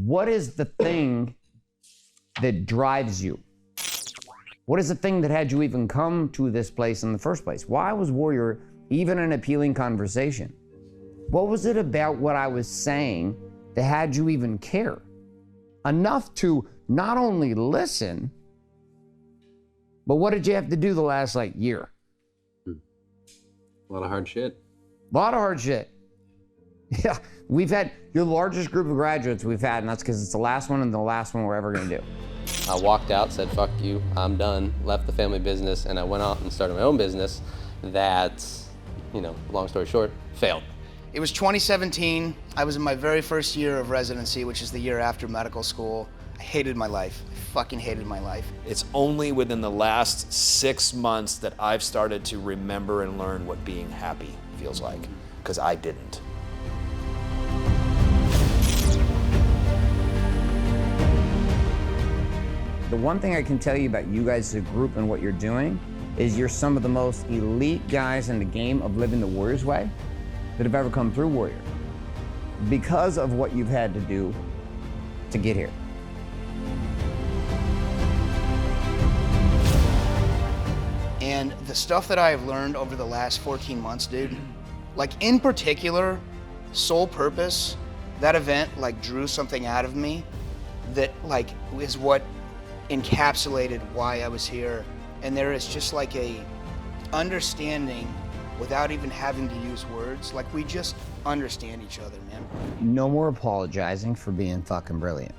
what is the thing that drives you? What is the thing that had you even come to this place in the first place? Why was Warrior even an appealing conversation? What was it about what I was saying that had you even care? Enough to not only listen, but what did you have to do the last year? A lot of hard shit. A lot of hard shit. Yeah, we've had your largest group of graduates we've had, and that's because it's the last one and the last one we're ever gonna do. I walked out, said, fuck you, I'm done, left the family business, and I went out and started my own business that, long story short, failed. It was 2017. I was in my very first year of residency, which is the year after medical school. I hated my life. I fucking hated my life. It's only within the last 6 months that I've started to remember and learn what being happy feels like, because I didn't. The one thing I can tell you about you guys as a group and what you're doing is you're some of the most elite guys in the game of living the Warrior's way that have ever come through Warrior, because of what you've had to do to get here. And the stuff that I have learned over the last 14 months, dude, in particular, Sole Purpose, that event drew something out of me that is what encapsulated why I was here. And there is just a understanding without even having to use words. We just understand each other, man. No more apologizing for being fucking brilliant.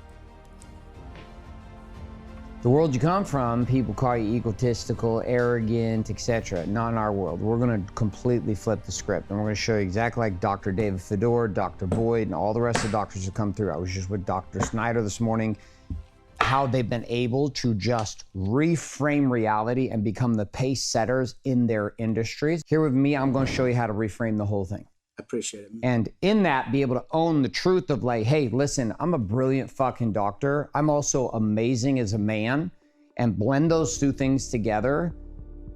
The world you come from, people call you egotistical, arrogant, etc. Not in our world. We're gonna completely flip the script, and we're gonna show you exactly like Dr. David Fedor, Dr. Boyd, and all the rest of the doctors who come through. I was just with Dr. Snyder this morning, how they've been able to just reframe reality and become the pace setters in their industries. Here with me, I'm gonna show you how to reframe the whole thing. I appreciate it, man. And in that, be able to own the truth of hey, listen, I'm a brilliant fucking doctor. I'm also amazing as a man, and blend those two things together.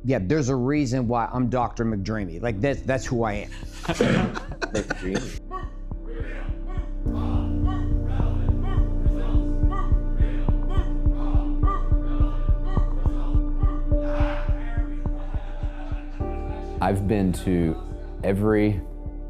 Yeah, there's a reason why I'm Dr. McDreamy. That's who I am. McDreamy. I've been to every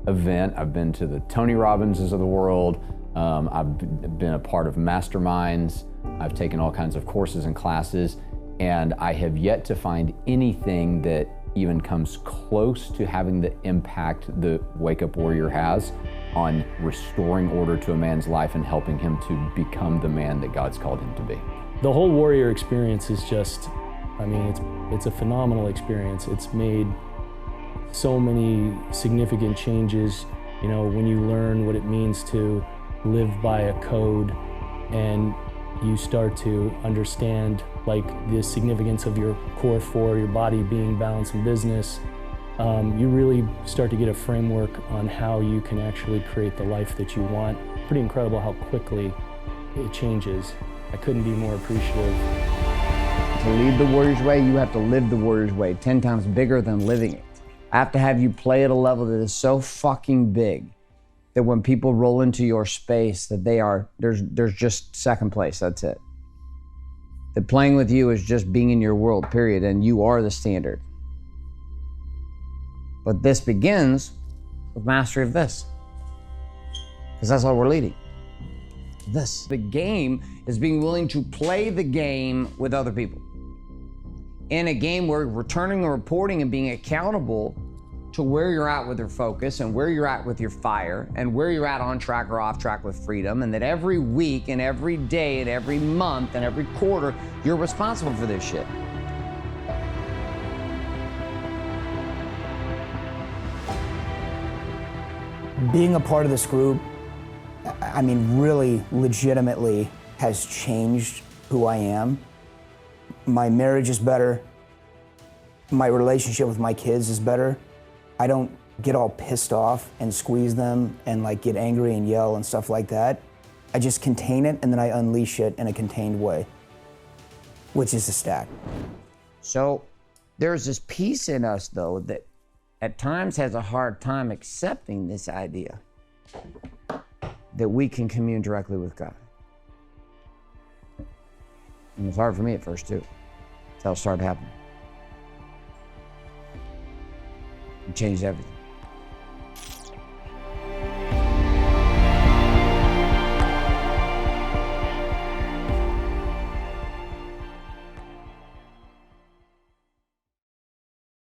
event. I've been to the Tony Robbinses of the world. I've been a part of masterminds. I've taken all kinds of courses and classes, and I have yet to find anything that even comes close to having the impact the Wake Up Warrior has on restoring order to a man's life and helping him to become the man that God's called him to be. The whole Warrior experience is just, it's a phenomenal experience. It's made so many significant changes. When you learn what it means to live by a code, and you start to understand the significance of your core four, your body, being, balance, and business, you really start to get a framework on how you can actually create the life that you want. Pretty incredible how quickly it changes. I couldn't be more appreciative. To lead the Warrior's way, you have to live the Warrior's way 10 times bigger than living it. I have to have you play at a level that is so fucking big that when people roll into your space, that there's just second place, that's it. That playing with you is just being in your world, period, and you are the standard. But this begins with mastery of this, because that's all we're leading. This. The game is being willing to play the game with other people. In a game where returning and reporting and being accountable to where you're at with your focus and where you're at with your fire and where you're at on track or off track with freedom, and that every week and every day and every month and every quarter, you're responsible for this shit. Being a part of this group, really legitimately has changed who I am. My marriage is better. My relationship with my kids is better. I don't get all pissed off and squeeze them and get angry and yell and stuff like that. I just contain it, and then I unleash it in a contained way, which is the stack. So there's this piece in us, though, that at times has a hard time accepting this idea that we can commune directly with God. And it was hard for me at first too. That's how it started happening. It changed everything.